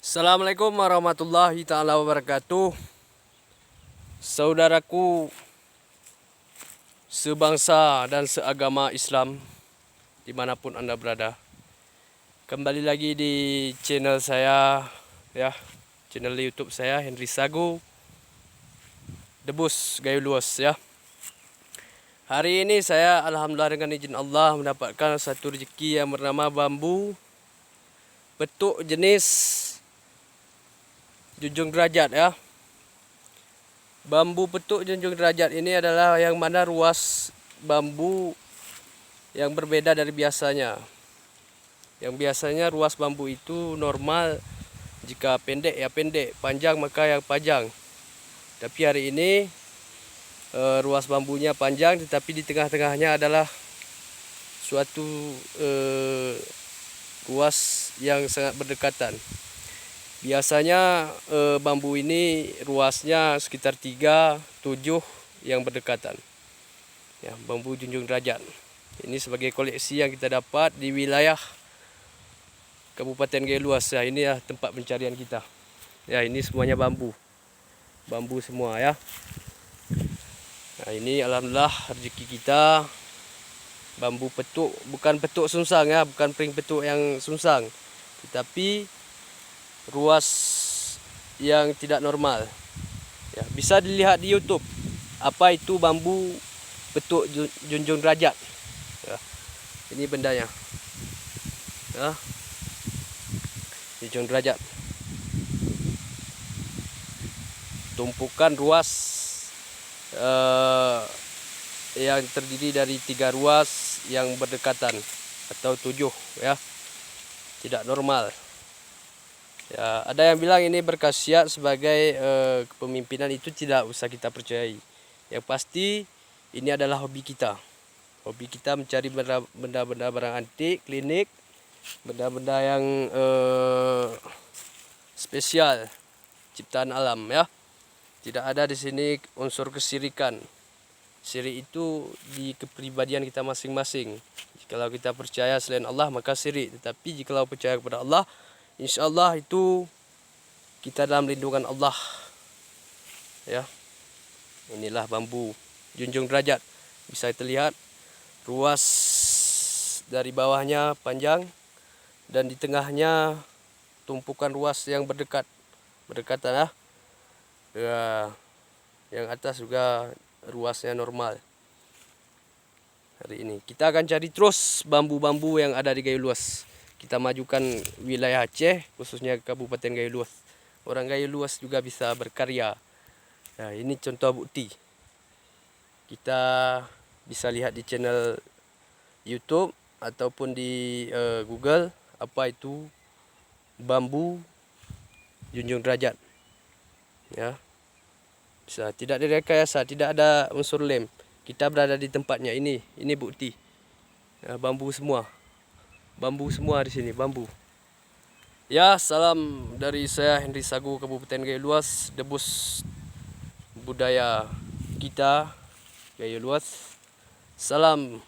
Assalamualaikum warahmatullahi taala wabarakatuh. Saudaraku sebangsa dan seagama Islam dimanapun Anda berada, kembali lagi di channel saya, ya, channel YouTube saya, Henry Sagu Debus Gayo Luas, ya. Hari ini saya alhamdulillah dengan izin Allah mendapatkan satu rezeki yang bernama bambu petuk jenis junjung derajat, ya. Bambu petuk junjung derajat ini adalah yang mana ruas bambu yang berbeda dari biasanya. Yang biasanya ruas bambu itu normal, jika pendek ya pendek, panjang maka yang panjang. Tapi hari ini ruas bambunya panjang, tetapi di tengah-tengahnya adalah suatu ruas yang sangat berdekatan. Biasanya bambu ini ruasnya sekitar 3, 7 yang berdekatan. Ya, bambu junjung derajat. Ini sebagai koleksi yang kita dapat di wilayah Kabupaten Gayo Luas. Ya, ini ya tempat pencarian kita. Ya, ini semuanya bambu. Bambu semua, ya. Nah, ini alhamdulillah rezeki kita. Bambu petuk, bukan petuk sungsang, ya, bukan pering petuk yang sungsang, tetapi ruas yang tidak normal. Ya, bisa dilihat di YouTube apa itu bambu petuk junjung derajat. Ya, ini bendanya. Ya, junjung derajat. Tumpukan ruas yang terdiri dari 3 ruas yang berdekatan atau 7, ya, tidak normal. Ya, ada yang bilang ini berkhasiat sebagai kepemimpinan, itu tidak usah kita percayai. Yang pasti ini adalah hobi kita. Hobi kita mencari benda-benda barang antik, klinik, benda-benda yang spesial, ciptaan alam, ya. Tidak ada di sini unsur kesirikan. Syirik itu di kepribadian kita masing-masing. Jikalau kita percaya selain Allah maka syirik, tetapi jikalau percaya kepada Allah, insya Allah itu kita dalam lindungan Allah. Ya, inilah bambu junjung derajat. Bisa terlihat ruas dari bawahnya panjang dan di tengahnya tumpukan ruas yang berdekatan, ya. Ya, yang atas juga ruasnya normal. Hari ini kita akan cari terus bambu-bambu yang ada di Gayo Luas. Kita majukan wilayah Aceh, khususnya Kabupaten Gayo Luas. Orang Gayo Luas juga bisa berkarya. Nah, ini contoh bukti. Kita bisa lihat di channel YouTube ataupun di Google apa itu bambu junjung derajat. Ya, bisa, tidak direkayasa, tidak ada unsur lem. Kita berada di tempatnya. Ini bukti. Ya, bambu semua. Bambu semua di sini, bambu. Ya, salam dari saya Henry Sagu Kabupaten Gayo Luas, Debus budaya kita Gayo Luas. Salam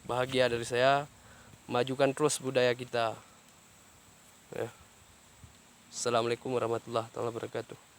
bahagia dari saya, majukan terus budaya kita. Ya. Assalamualaikum warahmatullahi wabarakatuh.